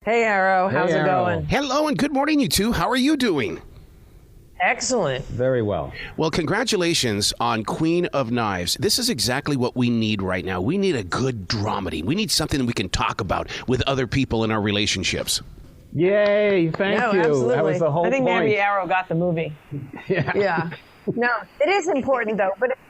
Hey, Arrow. How's it going? Hello and good morning, you two. How are you doing? Excellent. Very well. Well, congratulations on Queen of Knives. This is exactly what we need right now. We need a good dramedy. We need something that we can talk about with other people in our relationships. Yay, thank you. Absolutely. That was the whole I think point. maybe Arrow got the movie. Yeah. No, it is important though, but it's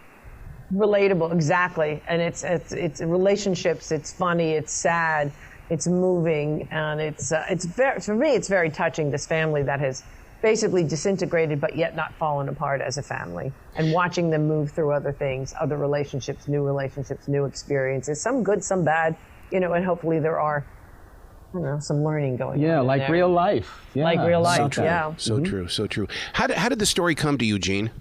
relatable, exactly. And it's relationships, it's funny, it's sad, it's moving, and it's very, for me, it's very touching, this family that has basically disintegrated but yet not fallen apart as a family, and watching them move through other things, other relationships, new experiences, some good, some bad, and hopefully there are, some learning going on. Yeah, like there. real life. Yeah. Like real life, So true. yeah. So true, so true. How did the story come to you, Gene?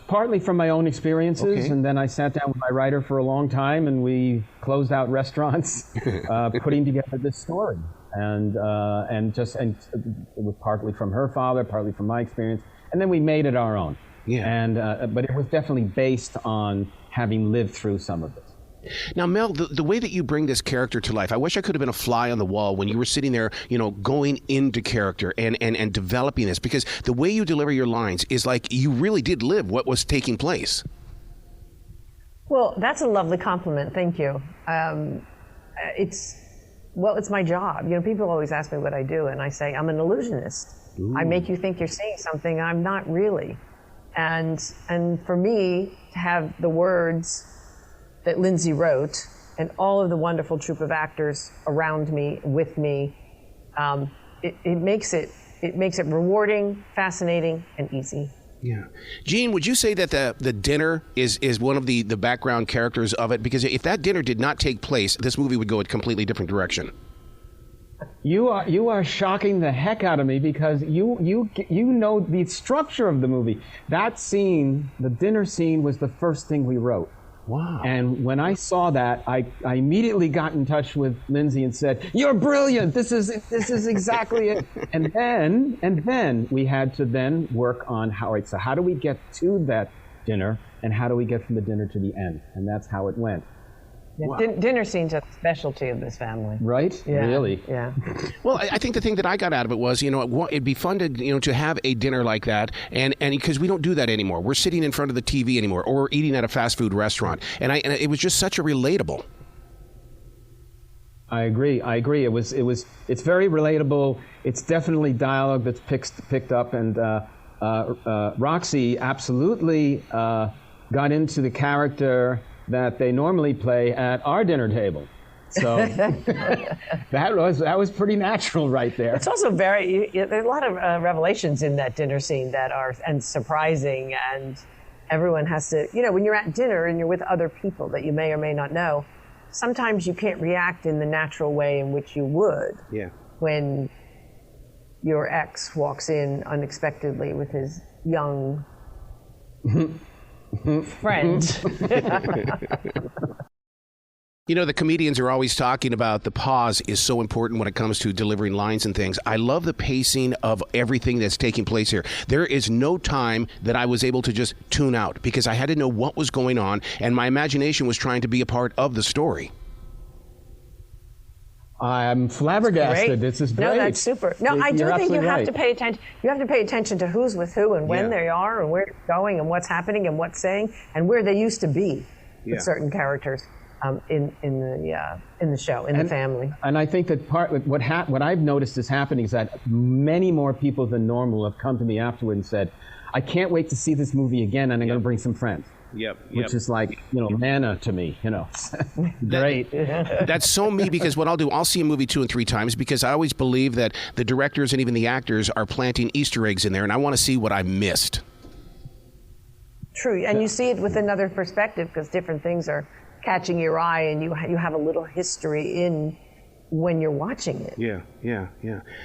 Partly from my own experiences, and then I sat down with my writer for a long time, and we closed out restaurants, putting together this story, and it was partly from her father, partly from my experience, and then we made it our own. Yeah. And but it was definitely based on having lived through some of it. Now, Mel, the way that you bring this character to life, I wish I could have been a fly on the wall when you were sitting there, going into character and developing this, because the way you deliver your lines is like you really did live what was taking place. Well, that's a lovely compliment. Thank you. It's my job. People always ask me what I do, and I say I'm an illusionist. Ooh. I make you think you're seeing something I'm not really. And for me to have the words that Lindsay wrote and all of the wonderful troupe of actors around me, with me, it makes it rewarding, fascinating, and easy. Yeah. Gene, would you say that the dinner is one of the background characters of it? Because if that dinner did not take place, this movie would go a completely different direction. You are shocking the heck out of me, because you know the structure of the movie. That scene, the dinner scene, was the first thing we wrote. Wow. And when I saw that, I immediately got in touch with Lindsay and said, "You're brilliant. This is exactly it." And then we had to then work on how do we get to that dinner, and how do we get from the dinner to the end? And that's how it went. Yeah, wow. Dinner scenes are the specialty of this family. Right? Yeah. Really? Yeah. Well, I think the thing that I got out of it was, it'd be fun to, to have a dinner like that, and because we don't do that anymore. We're sitting in front of the TV anymore, or we're eating at a fast food restaurant, and it was just such a relatable. I agree. It's very relatable. It's definitely dialogue that's picked up, and Roxy absolutely got into the character that they normally play at our dinner table. So that was pretty natural right there. It's also there are a lot of revelations in that dinner scene that are surprising, and everyone has to, when you're at dinner and you're with other people that you may or may not know, sometimes you can't react in the natural way in which you would. Yeah. When your ex walks in unexpectedly with his young friend. The comedians are always talking about the pause is so important when it comes to delivering lines and things. I love the pacing of everything that's taking place here. There is no time that I was able to just tune out, because I had to know what was going on, and my imagination was trying to be a part of the story. I'm flabbergasted. This is great. No, that's super. No, I do think you have right. to pay attention. You have to pay attention to who's with who, and when they are, and where they're going, and what's happening, and what's saying, and where they used to be with certain characters in the show, in the family. And I think that what I've noticed is happening is that many more people than normal have come to me afterward and said, "I can't wait to see this movie again, and I'm going to bring some friends." Which is like, manna to me, Great. That's so me, because what I'll see a movie 2 and 3 times, because I always believe that the directors and even the actors are planting Easter eggs in there, and I want to see what I missed. True, and you see it with another perspective, because different things are catching your eye, and you have a little history in when you're watching it. Yeah.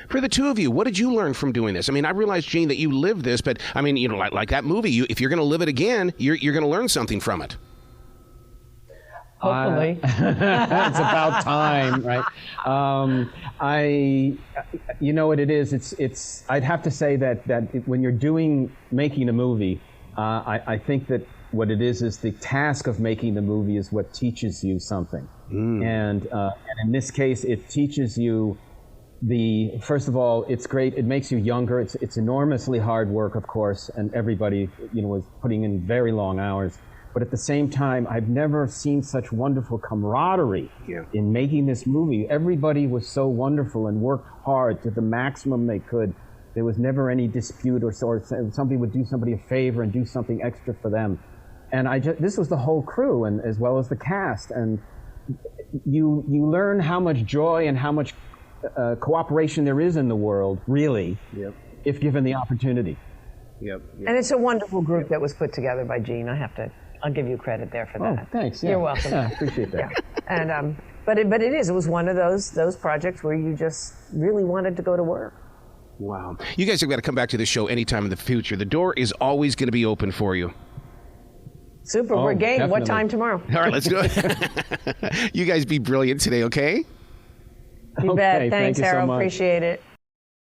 For the two of you, what did you learn from doing this? I mean, I realize, Gene, that you lived this, but I mean, like that movie, if you're going to live it again, you're going to learn something from it. Hopefully. It's about time, right? You know what it is? I'd have to say that when you're making a movie, I think that what it is the task of making the movie is what teaches you something. And in this case, it teaches you first of all, it's great. It makes you younger. It's enormously hard work, of course, and everybody, was putting in very long hours. But at the same time, I've never seen such wonderful camaraderie in making this movie. Everybody was so wonderful and worked hard to the maximum they could. There was never any dispute or somebody would do somebody a favor and do something extra for them. And this was the whole crew, and as well as the cast. And you learn how much joy and how much cooperation there is in the world, really, if given the opportunity. And it's a wonderful group that was put together by Gene. I'll give you credit there for that. Oh, thanks. You're welcome. Yeah, I appreciate that. Yeah. And but it was one of those projects where you just really wanted to go to work. Wow. You guys have got to come back to the show anytime in the future. The door is always going to be open for you. Super. We're game. Definitely. What time tomorrow? All right, let's do it. You guys be brilliant today, okay? You bet. Okay, Thanks, thank you so Harold. much. Appreciate it.